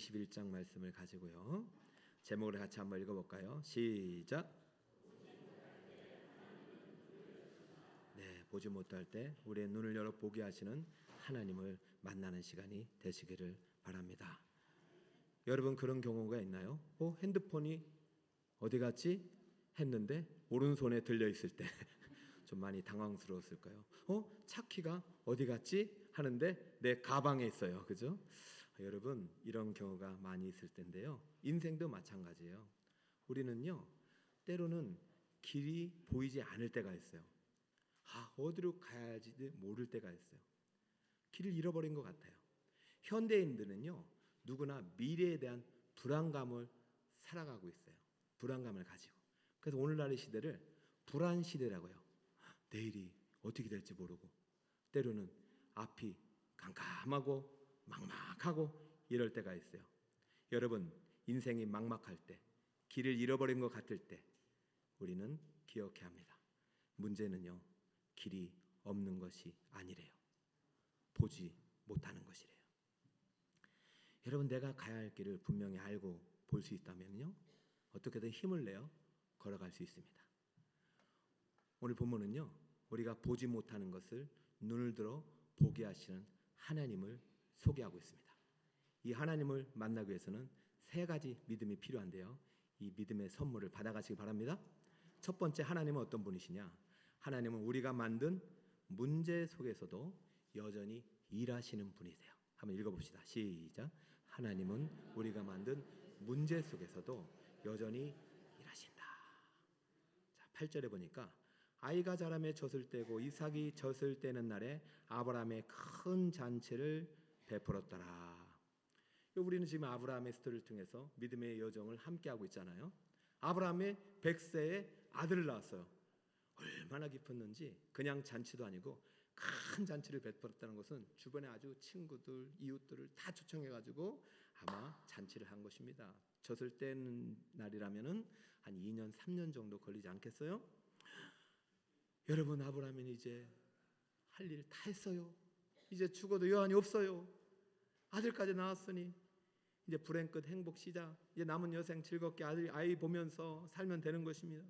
21장 말씀을 가지고요. 제목을 같이 한번 읽어볼까요? 시작. 네, 보지 못할 때 우리의 눈을 열어 보게 하시는 하나님을 만나는 시간이 되시기를 바랍니다. 여러분 그런 경우가 있나요? 핸드폰이 어디 갔지? 했는데 오른손에 들려 있을 때 좀 많이 당황스러웠을까요? 차키가 어디 갔지? 하는데 내 가방에 있어요. 그죠? 여러분 이런 경우가 많이 있을 텐데요. 인생도 마찬가지예요. 우리는요 때로는 길이 보이지 않을 때가 있어요. 어디로 가야 할지 모를 때가 있어요. 길을 잃어버린 것 같아요. 현대인들은요 누구나 미래에 대한 불안감을 살아가고 있어요. 불안감을 가지고. 그래서 오늘날의 시대를 불안 시대라고요. 내일이 어떻게 될지 모르고 때로는 앞이 깜깜하고 막막하고 이럴 때가 있어요. 여러분 인생이 막막할 때, 길을 잃어버린 것 같을 때 우리는 기억해야 합니다. 문제는요 길이 없는 것이 아니래요. 보지 못하는 것이래요. 여러분 내가 가야 할 길을 분명히 알고 볼 수 있다면요 어떻게든 힘을 내어 걸어갈 수 있습니다. 오늘 본문은요 우리가 보지 못하는 것을 눈을 들어 보게 하시는 하나님을 소개하고 있습니다. 이 하나님을 만나기 위해서는 세 가지 믿음이 필요한데요. 이 믿음의 선물을 받아가시기 바랍니다. 첫 번째, 하나님은 어떤 분이시냐? 하나님은 우리가 만든 문제 속에서도 여전히 일하시는 분이세요. 한번 읽어봅시다. 시작. 하나님은 우리가 만든 문제 속에서도 여전히 일하신다. 자, 8절에 보니까 아이가 자라매 젖을 떼고 이삭이 젖을 떼는 날에 아브라함의 큰 잔치를 베풀었더라. 우리는 지금 아브라함의 스토리를 통해서 믿음의 여정을 함께하고 있잖아요. 아브라함의 100세의 아들을 낳았어요. 얼마나 깊었는지. 그냥 잔치도 아니고 큰 잔치를 베풀었다는 것은 주변에 아주 친구들, 이웃들을 다 초청해가지고 아마 잔치를 한 것입니다. 젖을 떼는 날이라면은 한 2년, 3년 정도 걸리지 않겠어요? 여러분 아브라함은 이제 할 일 다 했어요. 이제 죽어도 여한이 없어요. 아들까지 낳았으니 이제 불행 끝 행복 시작. 이제 남은 여생 즐겁게 아이 보면서 살면 되는 것입니다.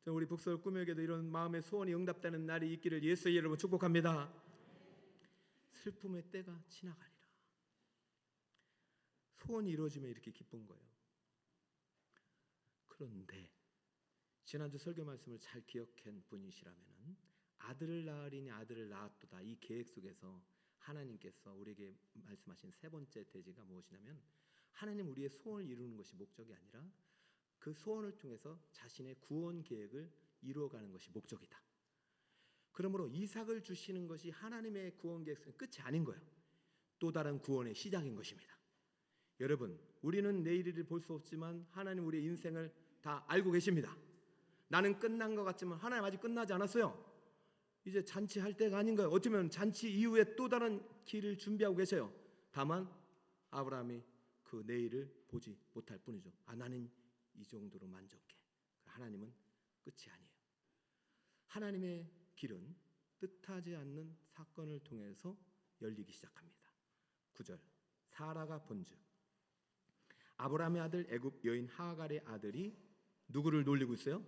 우리 북서울 꿈에게도 이런 마음의 소원이 응답되는 날이 있기를 예수의 이름으로 축복합니다. 슬픔의 때가 지나가리라. 소원이 이루어지면 이렇게 기쁜 거예요. 그런데 지난주 설교 말씀을 잘 기억한 분이시라면 아들을 낳으리니 아들을 낳았도다. 이 계획 속에서 하나님께서 우리에게 말씀하신 세 번째 대지가 무엇이냐면 하나님 우리의 소원을 이루는 것이 목적이 아니라 그 소원을 통해서 자신의 구원 계획을 이루어가는 것이 목적이다. 그러므로 이삭을 주시는 것이 하나님의 구원 계획은 끝이 아닌 거예요. 또 다른 구원의 시작인 것입니다. 여러분 우리는 내일을 볼 수 없지만 하나님 우리의 인생을 다 알고 계십니다. 나는 끝난 것 같지만 하나님 아직 끝나지 않았어요. 이제 잔치할 때가 아닌가요? 어쩌면 잔치 이후에 또 다른 길을 준비하고 계세요. 다만 아브라함이 그 내일을 보지 못할 뿐이죠. 나는 이 정도로 만족해. 하나님은 끝이 아니에요. 하나님의 길은 뜻하지 않는 사건을 통해서 열리기 시작합니다. 9절 사라가 본즉 아브라함의 아들 애굽 여인 하갈의 아들이 누구를 놀리고 있어요?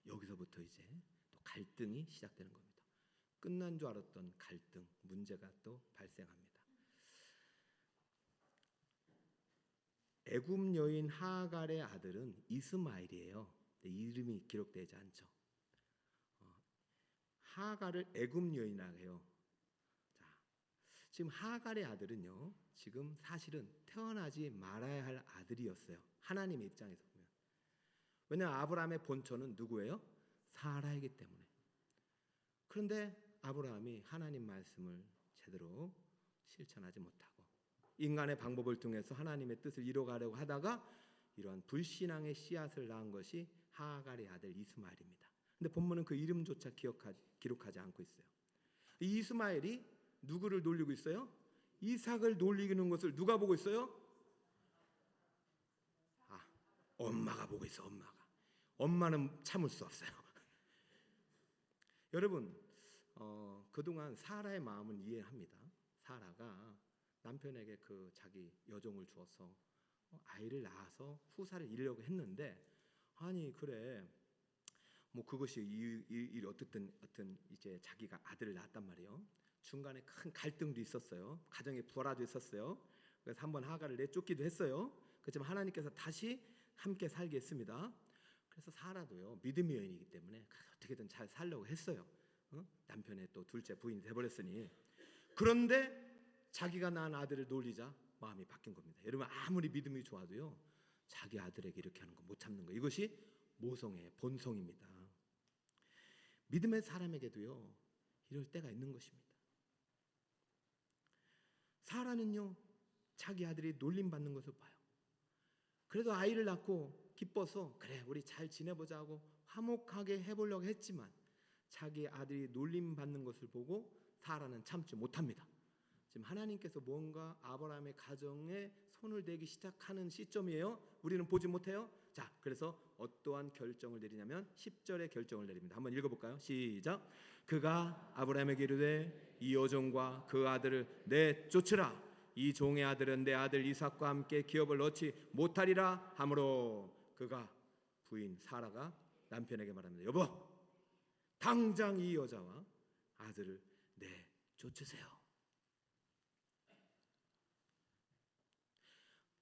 여기서부터 이제 또 갈등이 시작되는 겁니다. 끝난 줄 알았던 갈등, 문제가 또 발생합니다. 애굽 여인 하갈의 아들은 이스마엘이에요. 이름이 기록되지 않죠. 하갈을 애굽 여인이라고 해요. 자, 지금 하갈의 아들은요, 지금 사실은 태어나지 말아야 할 아들이었어요. 하나님의 입장에서 보면. 왜냐하면 아브라함의 본처는 누구예요? 사라이기 때문에. 그런데 아브라함이 하나님 말씀을 제대로 실천하지 못하고 인간의 방법을 통해서 하나님의 뜻을 이뤄가려고 하다가 이러한 불신앙의 씨앗을 낳은 것이 하갈의 아들 이스마엘입니다. 근데 본문은 그 이름조차 기록하지 않고 있어요. 이 이스마엘이 누구를 놀리고 있어요? 이삭을 놀리는 것을 누가 보고 있어요? 엄마가 보고 있어. 엄마는 참을 수 없어요. 여러분 그동안 사라의 마음은 이해합니다. 사라가 남편에게 그 자기 여종을 주어서 아이를 낳아서 후사를 이루려고 했는데, 아니 그래 뭐 그것이 어떤 이제 자기가 아들을 낳았단 말이에요. 중간에 큰 갈등도 있었어요. 가정의 불화도 있었어요. 그래서 한번 하가를 내쫓기도 했어요. 그렇지만 하나님께서 다시 함께 살게 했습니다. 그래서 사라도요, 믿음의 여인이기 때문에 어떻게든 잘 살려고 했어요. 남편의 또 둘째 부인이 돼버렸으니. 그런데 자기가 낳은 아들을 놀리자 마음이 바뀐 겁니다. 여러분, 아무리 믿음이 좋아도요, 자기 아들에게 이렇게 하는 거 못 참는 거, 이것이 모성의 본성입니다. 믿음의 사람에게도요, 이럴 때가 있는 것입니다. 사라는요, 자기 아들이 놀림받는 것을 봐요. 그래도 아이를 낳고 기뻐서 그래 우리 잘 지내보자 하고 화목하게 해보려고 했지만, 자기 아들이 놀림받는 것을 보고 사라는 참지 못합니다. 지금 하나님께서 뭔가 아브라함의 가정에 손을 대기 시작하는 시점이에요. 우리는 보지 못해요. 자, 그래서 어떠한 결정을 내리냐면 10절의 결정을 내립니다. 한번 읽어볼까요? 시작. 그가 아브라함에게 이르되 이 여종과 그 아들을 내쫓으라. 이 종의 아들은 내 아들 이삭과 함께 기업을 넣지 못하리라 하므로, 그가 부인 사라가 남편에게 말합니다. 여보, 당장 이 여자와 아들을 내쫓으세요.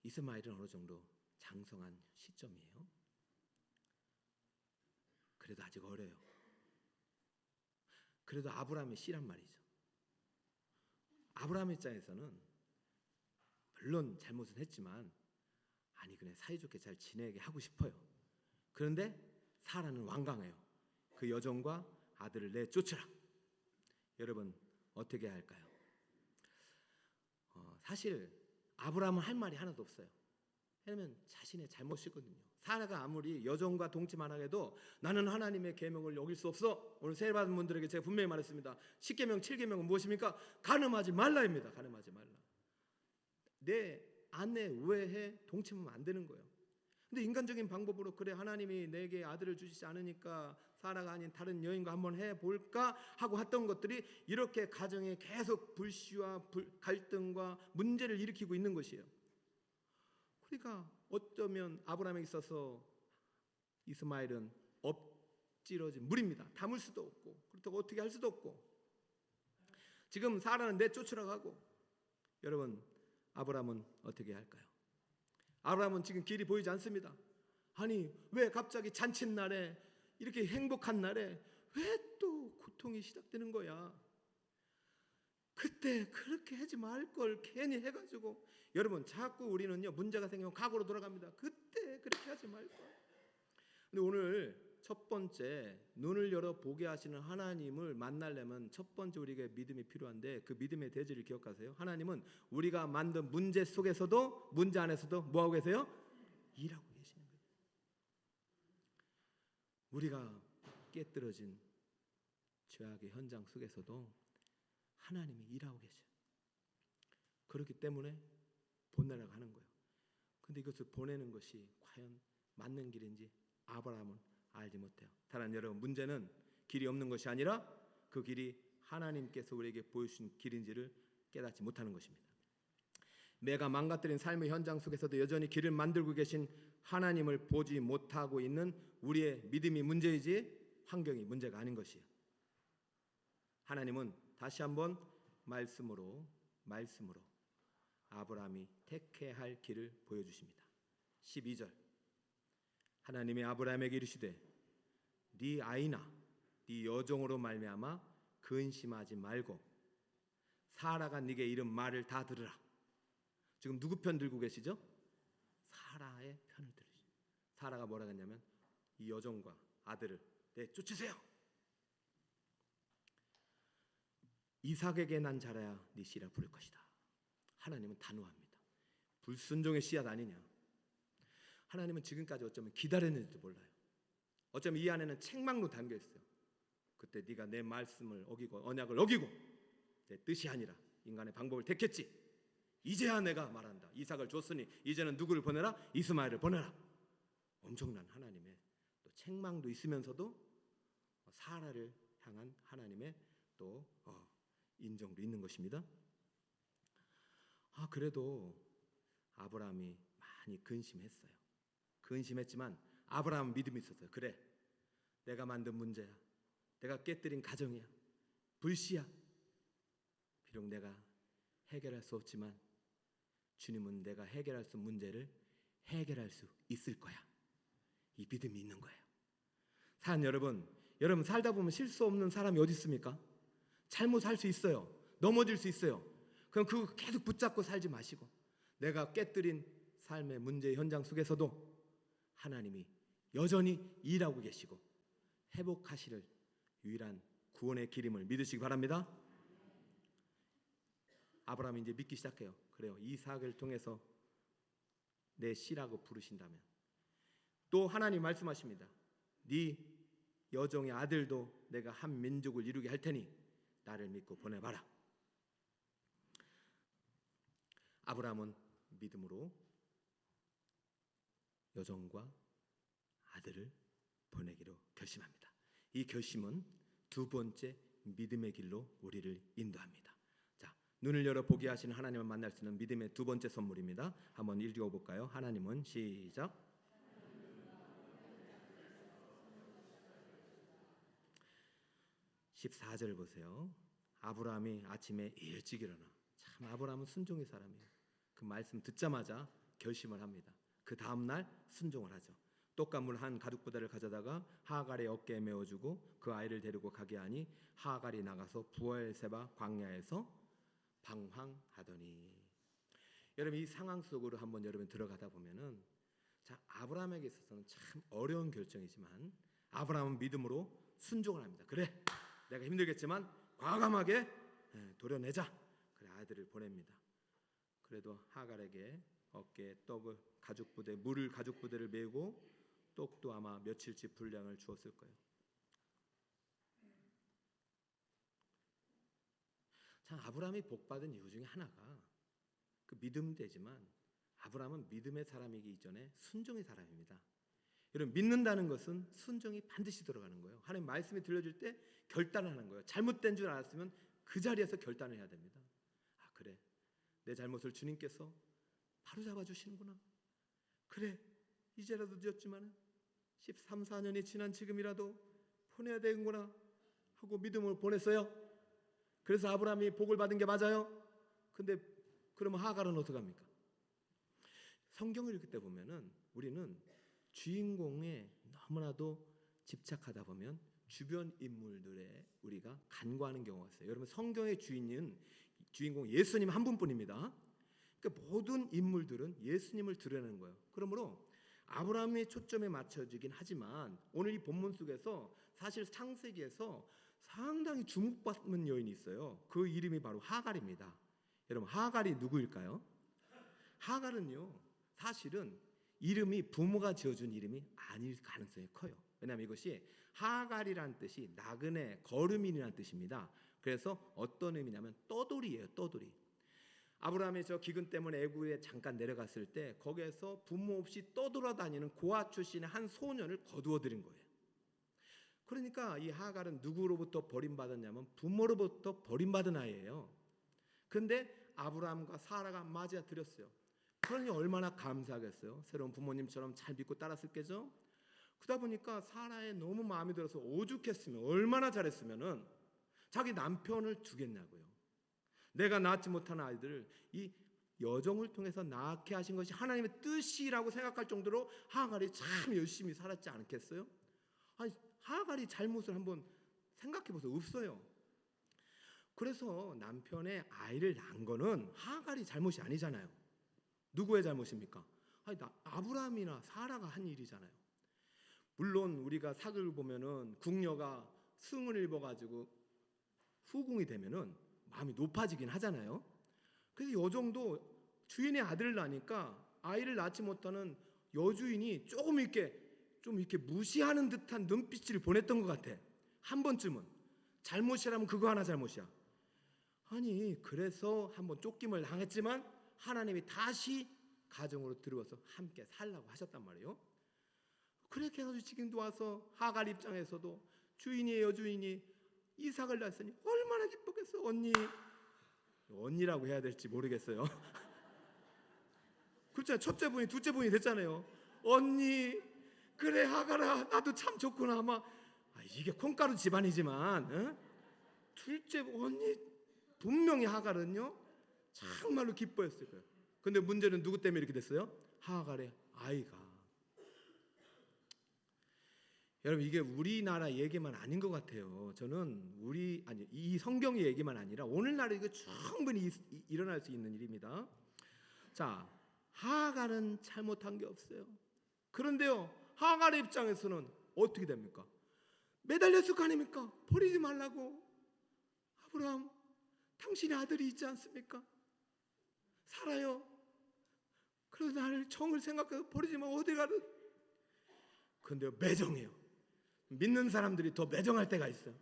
이스마엘은 어느 정도 장성한 시점이에요. 그래도 아직 어려요. 그래도 아브라함의 씨란 말이죠. 아브라함 입장에서는 물론 잘못은 했지만 아니 그냥 사이좋게 잘 지내게 하고 싶어요. 그런데 사라는 완강해요. 그 여종과 아들을 내쫓으라. 여러분 어떻게 해야 할까요? 사실 아브라함은 할 말이 하나도 없어요. 왜냐하면 자신의 잘못이거든요. 사라가 아무리 여종과 동침만 하게도 나는 하나님의 계명을 어길 수 없어. 오늘 세례 받은 분들에게 제가 분명히 말했습니다. 10계명 7계명은 무엇입니까? 간음하지 말라입니다. 간음하지 말라. 내 아내 외에 동침하면 안 되는 거예요. 근데 인간적인 방법으로 그래 하나님이 내게 아들을 주시지 않으니까 사라가 아닌 다른 여인과 한번 해볼까 하고 했던 것들이 이렇게 가정에 계속 불씨와 갈등과 문제를 일으키고 있는 것이에요. 그러니까 어쩌면 아브라함에 있어서 이스마엘은 엎질러진 물입니다. 담을 수도 없고 그렇다고 어떻게 할 수도 없고, 지금 사라는 내쫓으라고 하고, 여러분 아브라함은 어떻게 할까요? 아브라함은 지금 길이 보이지 않습니다. 아니 왜 갑자기 잔칫날에 이렇게 행복한 날에 왜 또 고통이 시작되는 거야? 그때 그렇게 하지 말 걸 괜히 해가지고, 여러분 자꾸 우리는요 문제가 생기면 과거로 돌아갑니다. 그때 그렇게 하지 말 걸. 근데 오늘 첫 번째, 눈을 열어 보게 하시는 하나님을 만나려면 첫 번째 우리에게 믿음이 필요한데, 그 믿음의 대지를 기억하세요. 하나님은 우리가 만든 문제 속에서도, 문제 안에서도 뭐하고 계세요? 일하고 계시는 거예요. 우리가 깨뜨려진 죄악의 현장 속에서도 하나님이 일하고 계셔요. 그렇기 때문에 보내라고 하는 거예요. 근데 이것을 보내는 것이 과연 맞는 길인지 아브라함은 알지 못해요. 다른 여러분, 문제는 길이 없는 것이 아니라 그 길이 하나님께서 우리에게 보여주신 길인지를 깨닫지 못하는 것입니다. 내가 망가뜨린 삶의 현장 속에서도 여전히 길을 만들고 계신 하나님을 보지 못하고 있는 우리의 믿음이 문제이지 환경이 문제가 아닌 것이에요. 하나님은 다시 한번 말씀으로 아브라함이 택해야 할 길을 보여주십니다. 12절, 하나님이 아브라함에게 이르시되 네 아이나 네 여종으로 말미암아 근심하지 말고 사라가 네게 이른 말을 다 들으라. 지금 누구 편 들고 계시죠? 사라의 편을 들으시죠. 사라가 뭐라 했냐면 이 여종과 아들을 내쫓으세요. 이삭에게 난 자라야 네 씨라 부를 것이다. 하나님은 단호합니다. 불순종의 씨앗 아니냐. 하나님은 지금까지 어쩌면 기다렸는지도 몰라요. 어쩌면 이 안에는 책망로 담겨 있어요. 그때 네가 내 말씀을 어기고 언약을 어기고 내 뜻이 아니라 인간의 방법을 택했지. 이제야 내가 말한다. 이삭을 줬으니 이제는 누구를 보내라? 이스마엘을 보내라. 엄청난 하나님의 또 책망도 있으면서도 사라를 향한 하나님의 또 인정도 있는 것입니다. 그래도 아브라함이 많이 근심했어요. 근심했지만 아브라함은 믿음이 있었어요. 그래, 내가 만든 문제야. 내가 깨뜨린 가정이야. 불씨야. 비록 내가 해결할 수 없지만 주님은 내가 해결할 수 없는 문제를 해결할 수 있을 거야. 이 믿음이 있는 거예요. 사랑 여러분 살다 보면 실수 없는 사람이 어디 있습니까? 잘못할 수 있어요. 넘어질 수 있어요. 그럼 그거 계속 붙잡고 살지 마시고 내가 깨뜨린 삶의 문제 현장 속에서도 하나님이 여전히 일하고 계시고 회복하시를 유일한 구원의 길임을 믿으시기 바랍니다. 아브라함이 이제 믿기 시작해요. 그래요. 이삭을 통해서 내 씨라고 부르신다면 또 하나님 말씀하십니다. 네 여종의 아들도 내가 한 민족을 이루게 할 테니 나를 믿고 보내봐라. 아브라함은 믿음으로 여종과 아들을 보내기로 결심합니다. 이 결심은 두 번째 믿음의 길로 우리를 인도합니다. 자, 눈을 열어 보게 하시는 하나님을 만날 수 있는 믿음의 두 번째 선물입니다. 한번 읽어볼까요? 하나님은 시작. 14절 보세요. 아브라함이 아침에 일찍 일어나. 참 아브라함은 순종의 사람이에요. 그 말씀 듣자마자 결심을 합니다. 그 다음날 순종을 하죠. 똑가물 한 가죽부대를 가져다가 하갈의 어깨에 메어주고 그 아이를 데리고 가게 하니 하갈이 나가서 부엘세바 광야에서 방황하더니. 여러분 이 상황 속으로 한번 여러분 들어가다 보면은 자 아브라함에게 있어서는 참 어려운 결정이지만 아브라함은 믿음으로 순종을 합니다. 그래 내가 힘들겠지만 과감하게 도려내자. 그래 아들을 보냅니다. 그래도 하갈에게 어깨에 떡을 물을 가죽 부대를 메고 떡도 아마 며칠치 분량을 주었을 거예요. 참 아브라함이 복받은 이유 중에 하나가 그 믿음되지만 아브라함은 믿음의 사람이기 이전에 순종의 사람입니다. 여러분 믿는다는 것은 순종이 반드시 들어가는 거예요. 하나님 말씀이 들려줄 때 결단을 하는 거예요. 잘못된 줄 알았으면 그 자리에서 결단을 해야 됩니다. 아 그래 내 잘못을 주님께서 바로 잡아주시는구나. 그래 이제라도 늦었지만 13, 14년이 지난 지금이라도 보내야 되는구나 하고 믿음을 보냈어요. 그래서 아브라함이 복을 받은 게 맞아요. 근데 그러면 하갈은 어떡합니까? 성경을 읽을 때 보면은 우리는 주인공에 너무나도 집착하다 보면 주변 인물들에 우리가 간과하는 경우가 있어요. 여러분 성경의 주인공 예수님 한 분뿐입니다. 그러니까 모든 인물들은 예수님을 드러내는 거예요. 그러므로 아브라함의 초점에 맞춰지긴 하지만 오늘 이 본문 속에서 사실 창세기에서 상당히 주목받는 여인이 있어요. 그 이름이 바로 하갈입니다. 여러분 하갈이 누구일까요? 하갈은요 사실은 이름이 부모가 지어준 이름이 아닐 가능성이 커요. 왜냐하면 이것이 하갈이라는 뜻이 나그네 거름인이라는 뜻입니다. 그래서 어떤 의미냐면 떠돌이에요. 떠돌이. 아브라함이 저 기근 때문에 애굽에 잠깐 내려갔을 때 거기에서 부모 없이 떠돌아다니는 고아 출신의 한 소년을 거두어들인 거예요. 그러니까 이 하갈은 누구로부터 버림받았냐면 부모로부터 버림받은 아이예요. 근데 아브라함과 사라가 맞아 들였어요. 그러니 얼마나 감사하겠어요. 새로운 부모님처럼 잘 믿고 따랐을 게죠. 그러다 보니까 사라의 너무 마음이 들어서 오죽했으면 얼마나 잘했으면은 자기 남편을 주겠냐고요. 내가 낳지 못한 아이들을 이 여종을 통해서 낳게 하신 것이 하나님의 뜻이라고 생각할 정도로 하갈이 참 열심히 살았지 않겠어요? 아니 하갈이 잘못을 한번 생각해 보세요. 없어요. 그래서 남편의 아이를 낳은 거는 하갈이 잘못이 아니잖아요. 누구의 잘못입니까? 아니 아브라함이나 사라가 한 일이잖아요. 물론 우리가 사극을 보면은 궁녀가 승을 입어가지고 후궁이 되면은 마음이 높아지긴 하잖아요. 그래서 여종도 주인의 아들을 낳으니까 아이를 낳지 못하는 여주인이 조금 이렇게 무시하는 듯한 눈빛을 보냈던 것 같아. 한 번쯤은 잘못이라면 그거 하나 잘못이야. 아니 그래서 한번 쫓김을 당했지만 하나님이 다시 가정으로 들어와서 함께 살라고 하셨단 말이에요. 그렇게 해서 지금도 와서 하갈 입장에서도 주인이 여주인이 이삭을 낳았으니 얼마나 기뻤겠어. 언니라고 해야 될지 모르겠어요. 그렇잖아요. 첫째 분이 둘째 분이 됐잖아요. 언니, 그래 하가라, 나도 참 좋구나. 아마 이게 콩가루 집안이지만 둘째 언니 분명히 하갈은요 정말로 기뻐했을 거예요. 근데 문제는 누구 때문에 이렇게 됐어요? 하갈의 아이가. 여러분, 이게 우리나라 얘기만 아닌 것 같아요. 저는 이 성경의 얘기만 아니라 오늘날 이거 충분히 일어날 수 있는 일입니다. 자, 하갈은 잘못한 게 없어요. 그런데요, 하갈의 입장에서는 어떻게 됩니까? 매달렸을 거 아닙니까? 버리지 말라고. 아브라함, 당신의 아들이 있지 않습니까? 살아요. 그래서 나를 정을 생각해서 버리지 마. 어디 가든. 근데 매정해요. 믿는 사람들이 더 매정할 때가 있어요.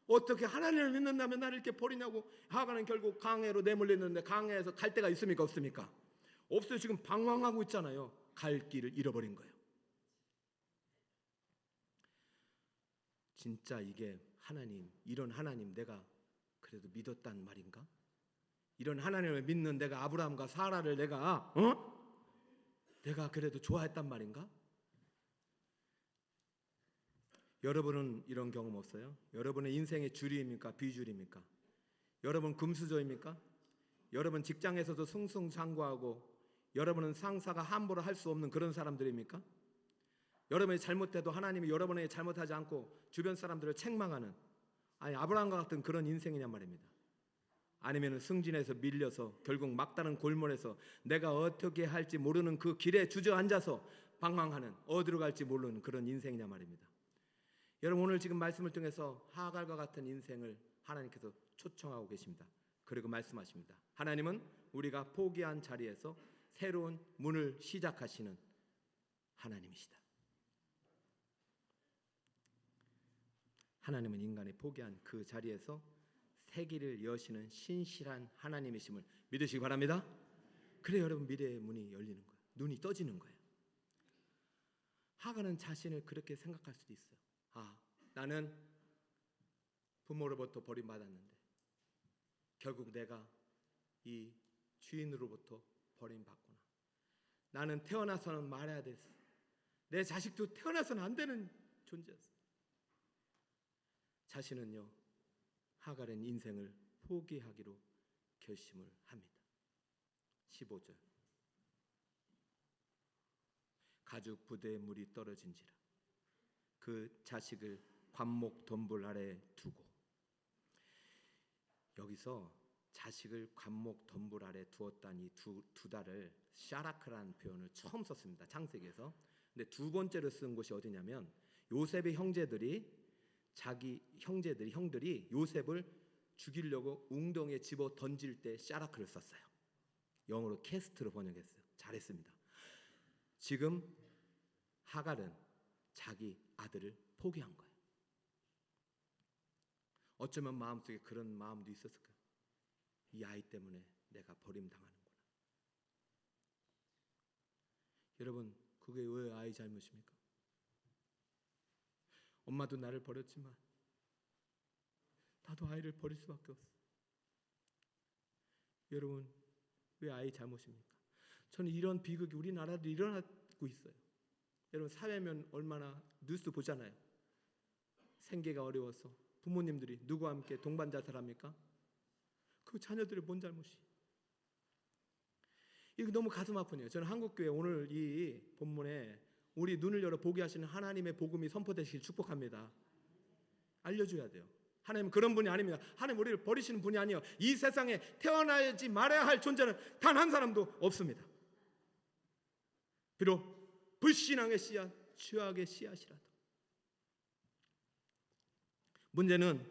어떻게 하나님을 믿는다면 나를 이렇게 버리냐고. 하갈은 결국 강해로 내몰렸는데 강해에서 갈 데가 있습니까? 없습니까? 없어요. 지금 방황하고 있잖아요. 갈 길을 잃어버린 거예요. 진짜 이게 하나님, 이런 하나님 내가 그래도 믿었단 말인가? 이런 하나님을 믿는 내가 아브라함과 사라를 내가 그래도 좋아했단 말인가? 여러분은 이런 경험 없어요? 여러분의 인생의 줄입니까? 비줄입니까? 여러분 금수저입니까? 여러분 직장에서도 승승장구하고 여러분은 상사가 함부로 할 수 없는 그런 사람들입니까? 여러분이 잘못해도 하나님이 여러분에게 잘못하지 않고 주변 사람들을 책망하는 아브라함과 같은 그런 인생이냔 말입니다. 아니면 승진해서 밀려서 결국 막다른 골몰에서 내가 어떻게 할지 모르는 그 길에 주저앉아서 방황하는, 어디로 갈지 모르는 그런 인생이냐 말입니다. 여러분, 오늘 지금 말씀을 통해서 하갈과 같은 인생을 하나님께서 초청하고 계십니다. 그리고 말씀하십니다. 하나님은 우리가 포기한 자리에서 새로운 문을 시작하시는 하나님이시다. 하나님은 인간이 포기한 그 자리에서 새 길을 여시는 신실한 하나님이심을 믿으시기 바랍니다. 그래 여러분, 미래의 문이 열리는 거예요. 눈이 떠지는 거예요. 하갈은 자신을 그렇게 생각할 수도 있어요. 나는 부모로부터 버림받았는데 결국 내가 이 주인으로부터 버림받구나. 나는 태어나서는 말해야 됐어. 내 자식도 태어나서는 안 되는 존재였어. 자신은요, 하갈의 인생을 포기하기로 결심을 합니다. 15절. 가죽 부대에 물이 떨어진지라 그 자식을 관목 덤불 아래에 두고. 여기서 자식을 관목 덤불 아래 두었다니 두 달을 샤라크라는 표현을 처음 썼습니다. 창세기에서. 근데 두 번째로 쓴 곳이 어디냐면 요셉의 형들이 요셉을 죽이려고 웅덩이에 집어 던질 때 샤라크를 썼어요. 영어로 캐스트로 번역했어요. 잘했습니다. 지금 하갈은 자기 아들을 포기한 거예요. 어쩌면 마음속에 그런 마음도 있었을까요? 이 아이 때문에 내가 버림당하는구나. 여러분, 그게 왜 아이 잘못입니까? 엄마도 나를 버렸지만 나도 아이를 버릴 수밖에 없어. 여러분, 왜 아이 잘못입니까? 저는 이런 비극이 우리나라도 일어나고 있어요. 여러분, 사회면 얼마나 뉴스 보잖아요. 생계가 어려워서 부모님들이 누구와 함께 동반 자살합니까? 그 자녀들의 뭔 잘못이? 이거 너무 가슴 아프네요. 저는 한국교회 오늘 이 본문에 우리 눈을 열어 보게 하시는 하나님의 복음이 선포되시길 축복합니다. 알려줘야 돼요. 하나님 그런 분이 아닙니다. 하나님 우리를 버리시는 분이 아니에요. 이 세상에 태어나지 말아야 할 존재는 단 한 사람도 없습니다. 비록 불신앙의 씨앗, 죄악의 씨앗이라도. 문제는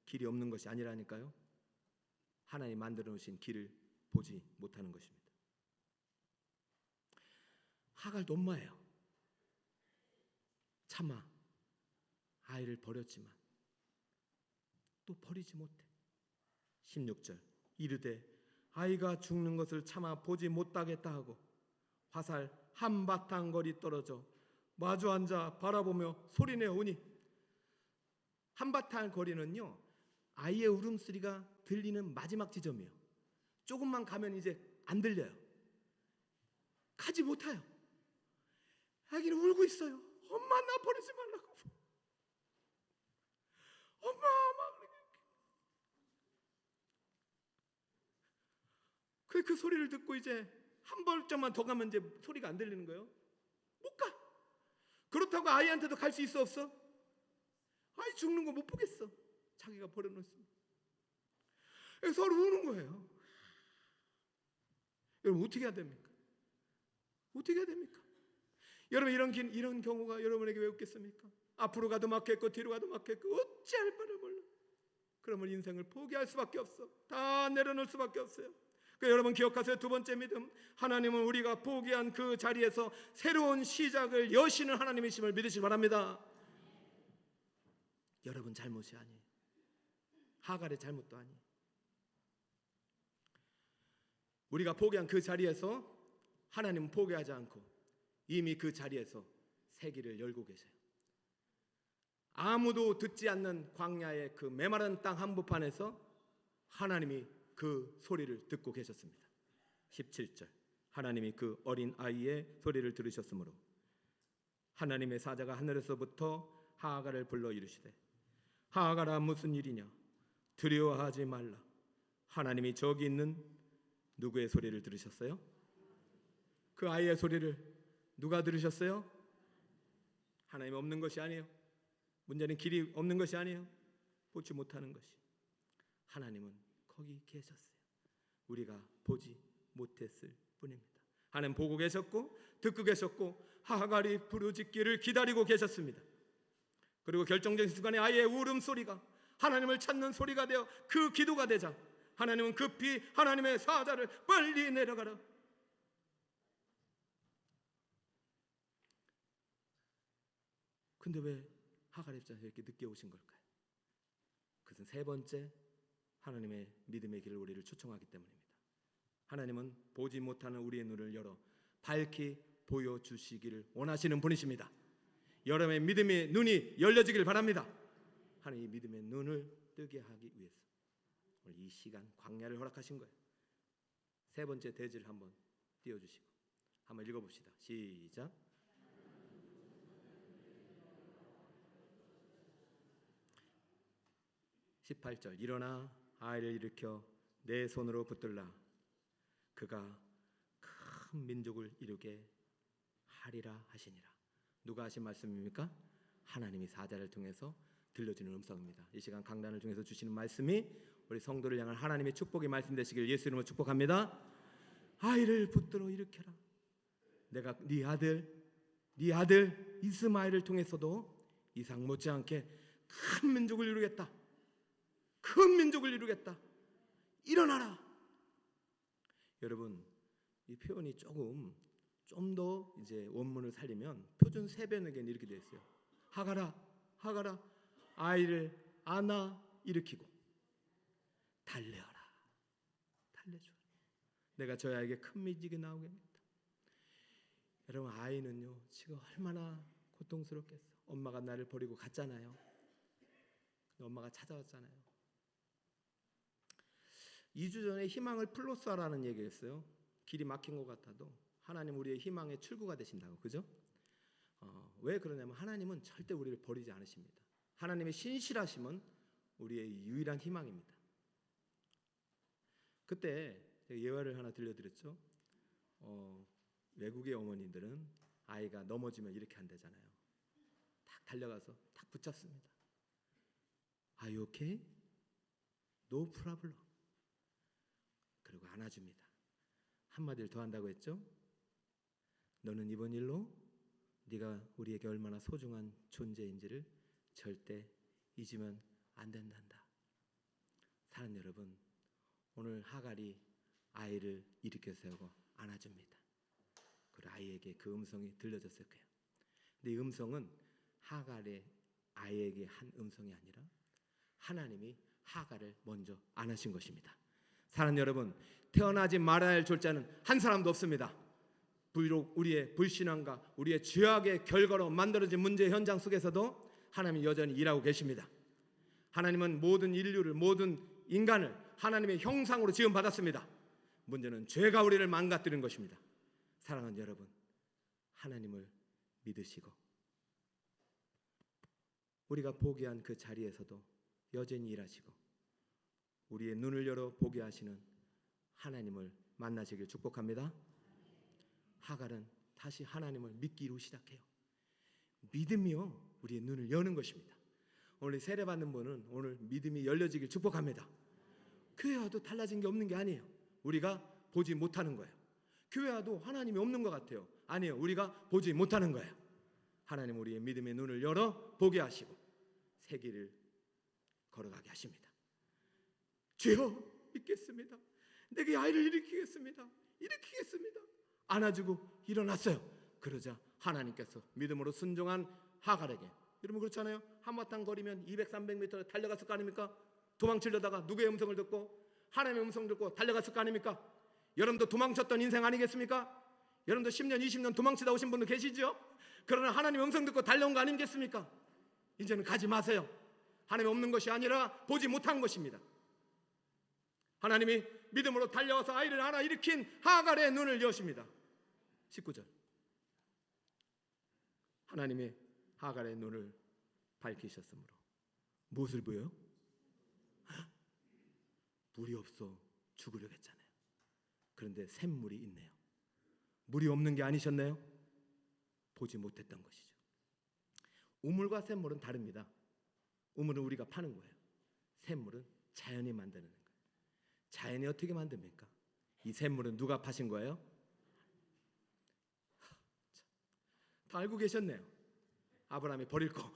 길이 없는 것이 아니라니까요. 하나님 만들어 놓으신 길을 보지 못하는 것입니다. 하갈도 엄마예요. 차마 아이를 버렸지만 또 버리지 못해. 16절. 이르되 아이가 죽는 것을 차마 보지 못하겠다 하고 화살 한바탕 거리 떨어져 마주 앉아 바라보며 소리내어 우니. 한바탕 거리는요, 아이의 울음소리가 들리는 마지막 지점이에요. 조금만 가면 이제 안 들려요. 가지 못해요. 아기는 울고 있어요. 엄마 나 버리지 말라고. 엄마 막 그 소리를 듣고 이제 한 발짝만 더 가면 이제 소리가 안 들리는 거예요. 못 가. 그렇다고 아이한테도 갈 수 있어 없어? 아이 죽는 거 못 보겠어. 자기가 버려놓습니다. 서로 우는 거예요. 여러분 어떻게 해야 됩니까? 어떻게 해야 됩니까? 여러분 이런 경우가 여러분에게 왜 없겠습니까? 앞으로 가도 막혔고 뒤로 가도 막혔고 어찌할 바를 몰라. 그러면 인생을 포기할 수밖에 없어. 다 내려놓을 수밖에 없어요. 그러니까 여러분 기억하세요. 두 번째 믿음, 하나님은 우리가 포기한 그 자리에서 새로운 시작을 여시는 하나님이심을 믿으시기 바랍니다. 여러분 잘못이 아니에요. 하갈의 잘못도 아니에요. 우리가 포기한 그 자리에서 하나님은 포기하지 않고 이미 그 자리에서 새 길을 열고 계세요. 아무도 듣지 않는 광야의 그 메마른 땅 한복판에서 하나님이 그 소리를 듣고 계셨습니다. 17절, 하나님이 그 어린 아이의 소리를 들으셨으므로 하나님의 사자가 하늘에서부터 하갈을 불러 이르시되 하갈아 무슨 일이냐 두려워하지 말라. 하나님이 저기 있는 누구의 소리를 들으셨어요? 그 아이의 소리를 누가 들으셨어요? 하나님 없는 것이 아니에요. 문제는 길이 없는 것이 아니에요. 보지 못하는 것이. 하나님은 거기 계셨어요. 우리가 보지 못했을 뿐입니다. 하나님 보고 계셨고 듣고 계셨고 하갈이 부르짖기를 기다리고 계셨습니다. 그리고 결정적인 순간에 아이의 울음소리가 하나님을 찾는 소리가 되어 그 기도가 되자 하나님은 급히 하나님의 사자를 빨리 내려가라. 근데 왜 하갈의 입장에서 이렇게 늦게 오신 걸까요? 그것은 세 번째 하나님의 믿음의 길을 우리를 초청하기 때문입니다. 하나님은 보지 못하는 우리의 눈을 열어 밝히 보여주시기를 원하시는 분이십니다. 여러분의 믿음의 눈이 열려지길 바랍니다. 하나님이 믿음의 눈을 뜨게 하기 위해서 오늘 이 시간 광야를 허락하신 거예요. 세 번째 대지를 한번 띄워주시고 한번 읽어봅시다. 시작. 18절, 일어나 아이를 일으켜 내 손으로 붙들라. 그가 큰 민족을 이루게 하리라 하시니라. 누가 하신 말씀입니까? 하나님이 사자를 통해서 들려주는 음성입니다. 이 시간 강단을 통해서 주시는 말씀이 우리 성도를 향한 하나님의 축복의 말씀 되시길 예수 이름으로 축복합니다. 아이를 붙들어 일으켜라. 내가 네 아들 이스마엘을 통해서도 이상 못지않게 큰 민족을 이루겠다. 큰 민족을 이루겠다. 일어나라. 여러분 이 표현이 좀 더 이제 원문을 살리면 표준 세변에게는 이렇게 되어 있어요. 하갈아 아이를 안아 일으키고 달래어라. 달래줘. 내가 저 아이에게 큰 민족이 나오겠다. 여러분 아이는요 지금 얼마나 고통스럽겠어. 엄마가 나를 버리고 갔잖아요. 엄마가 찾아왔잖아요. 2주 전에 희망을 플러스하라는 얘기했어요. 길이 막힌 것 같아도 하나님 우리의 희망의 출구가 되신다고. 그죠? 왜 그러냐면 하나님은 절대 우리를 버리지 않으십니다. 하나님의 신실하심은 우리의 유일한 희망입니다. 그때 예화를 하나 들려드렸죠. 외국의 어머니들은 아이가 넘어지면 이렇게 한다잖아요. 딱 달려가서 딱 붙잡습니다. Are you okay? No problem. 그리고 안아줍니다. 한마디를 더 한다고 했죠. 너는 이번 일로 네가 우리에게 얼마나 소중한 존재인지를 절대 잊으면 안 된단다. 사랑하는 여러분, 오늘 하갈이 아이를 일으켜 세우고 안아줍니다. 그리고 아이에게 그 음성이 들려졌을 거예요. 근데 이 음성은 하갈의 아이에게 한 음성이 아니라 하나님이 하갈을 먼저 안으신 것입니다. 사랑하는 여러분, 태어나지 말아야 할 졸자는 한 사람도 없습니다. 비록 우리의 불신앙과 우리의 죄악의 결과로 만들어진 문제 현장 속에서도 하나님이 여전히 일하고 계십니다. 하나님은 모든 인류를, 모든 인간을 하나님의 형상으로 지음받았습니다. 문제는 죄가 우리를 망가뜨리는 것입니다. 사랑하는 여러분, 하나님을 믿으시고 우리가 포기한 그 자리에서도 여전히 일하시고 우리의 눈을 열어 보게 하시는 하나님을 만나시길 축복합니다. 하갈은 다시 하나님을 믿기로 시작해요. 믿음이요, 우리의 눈을 여는 것입니다. 오늘 세례받는 분은 오늘 믿음이 열려지길 축복합니다. 교회 와도 달라진 게 없는 게 아니에요. 우리가 보지 못하는 거예요. 교회 와도 하나님이 없는 것 같아요. 아니에요. 우리가 보지 못하는 거예요. 하나님 우리의 믿음의 눈을 열어 보게 하시고 새 길을 걸어가게 하십니다. 주여, 믿겠습니다. 내게 아이를 일으키겠습니다. 안아주고 일어났어요. 그러자 하나님께서 믿음으로 순종한 하갈에게, 여러분 그렇잖아요. 한바탕 거리면 200, 300m 달려갔을 거 아닙니까? 도망치려다가 누구의 음성을 듣고? 하나님의 음성 듣고 달려갔을 거 아닙니까? 여러분도 도망쳤던 인생 아니겠습니까? 여러분도 10년, 20년 도망치다 오신 분도 계시죠? 그러나 하나님의 음성 듣고 달려온 거 아니겠습니까? 이제는 가지 마세요. 하나님이 없는 것이 아니라 보지 못한 것입니다. 하나님이 믿음으로 달려와서 아이를 하나 일으킨 하갈의 눈을 여십니다. 19절, 하나님이 하갈의 눈을 밝히셨으므로 무엇을 보여요? 물이 없어 죽으려고 했잖아요. 그런데 샘물이 있네요. 물이 없는 게 아니셨나요? 보지 못했던 것이죠. 우물과 샘물은 다릅니다. 우물은 우리가 파는 거예요. 샘물은 자연이 만드는 거예요. 자연이 어떻게 만듭니까? 이 샘물은 누가 파신 거예요? 다 알고 계셨네요. 아브라함이 버릴 거.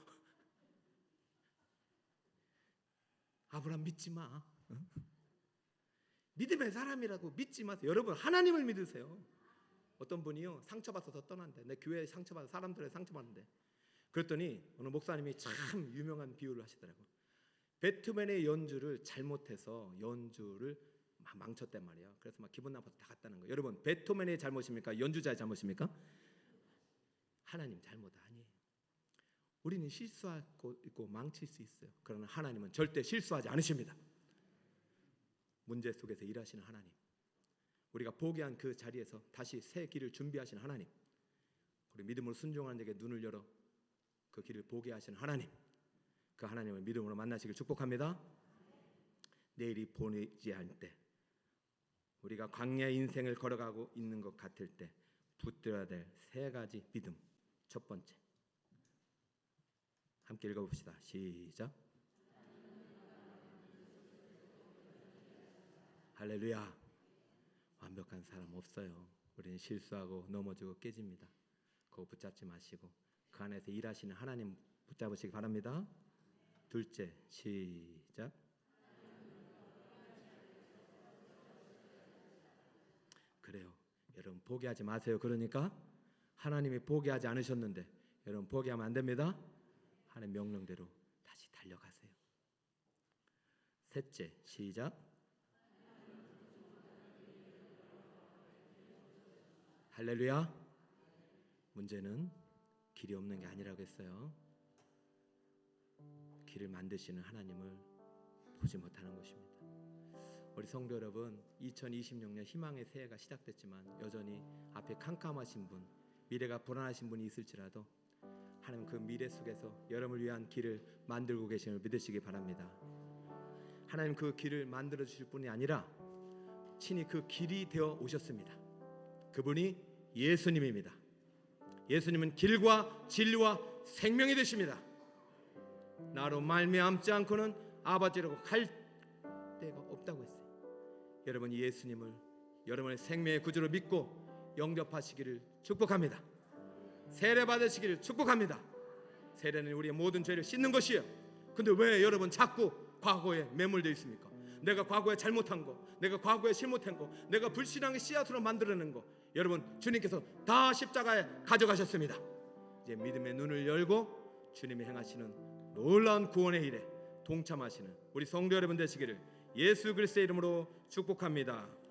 아브라함 믿지 마. 응? 믿음의 사람이라고 믿지 마세요. 여러분 하나님을 믿으세요. 어떤 분이요, 상처받아서 떠난대. 내 교회에 상처받아, 사람들에 상처받는데. 그랬더니 어느 목사님이 참 유명한 비유를 하시더라고요. 배트맨의 연주를 잘못해서 연주를 막 망쳤단 말이에요. 그래서 막 기분 나빠서 다 갔다는 거예요. 여러분 배트맨의 잘못입니까? 연주자의 잘못입니까? 하나님 잘못 아니에요. 우리는 실수하고 있고 망칠 수 있어요. 그러나 하나님은 절대 실수하지 않으십니다. 문제 속에서 일하시는 하나님, 우리가 포기한 그 자리에서 다시 새 길을 준비하시는 하나님, 우리 믿음으로 순종하는 자에게 눈을 열어 그 길을 보게 하시는 하나님, 그 하나님을 믿음으로 만나시길 축복합니다. 내일이 보내지 않을 때, 우리가 광야 인생을 걸어가고 있는 것 같을 때 붙들어야 될 세 가지 믿음. 첫 번째, 함께 읽어봅시다. 시작. 할렐루야. 완벽한 사람 없어요. 우리는 실수하고 넘어지고 깨집니다. 그거 붙잡지 마시고 그 안에서 일하시는 하나님 붙잡으시기 바랍니다. 둘째, 시작. 그래요. 여러분 포기하지 마세요. 그러니까 하나님이 포기하지 않으셨는데 여러분 포기하면 안 됩니다. 하나님 명령대로 다시 달려가세요. 셋째, 시작. 할렐루야. 문제는 길이 없는 게 아니라고 했어요. 길을 만드시는 하나님을 보지 못하는 것입니다. 우리 성도 여러분, 2026년 희망의 새해가 시작됐지만 여전히 앞에 캄캄하신 분, 미래가 불안하신 분이 있을지라도 하나님 그 미래 속에서 여러분을 위한 길을 만들고 계심을 믿으시기 바랍니다. 하나님 그 길을 만들어 주실 분이 아니라 친히 그 길이 되어 오셨습니다. 그분이 예수님입니다. 예수님은 길과 진리와 생명이 되십니다. 나로 말미암지 않고는 아버지라고 갈 데가 없다고 했어요. 여러분 예수님을 여러분의 생명의 구주로 믿고 영접하시기를 축복합니다. 세례 받으시기를 축복합니다. 세례는 우리의 모든 죄를 씻는 것이에요. 근데 왜 여러분 자꾸 과거에 매몰되어 있습니까? 내가 과거에 잘못한 거, 내가 과거에 실못한 거, 내가 불신앙의 씨앗으로 만들어낸 거, 여러분 주님께서 다 십자가에 가져가셨습니다. 이제 믿음의 눈을 열고 주님이 행하시는 놀라운 구원의 일에 동참하시는 우리 성도 여러분 되시기를 예수 그리스도의 이름으로 축복합니다.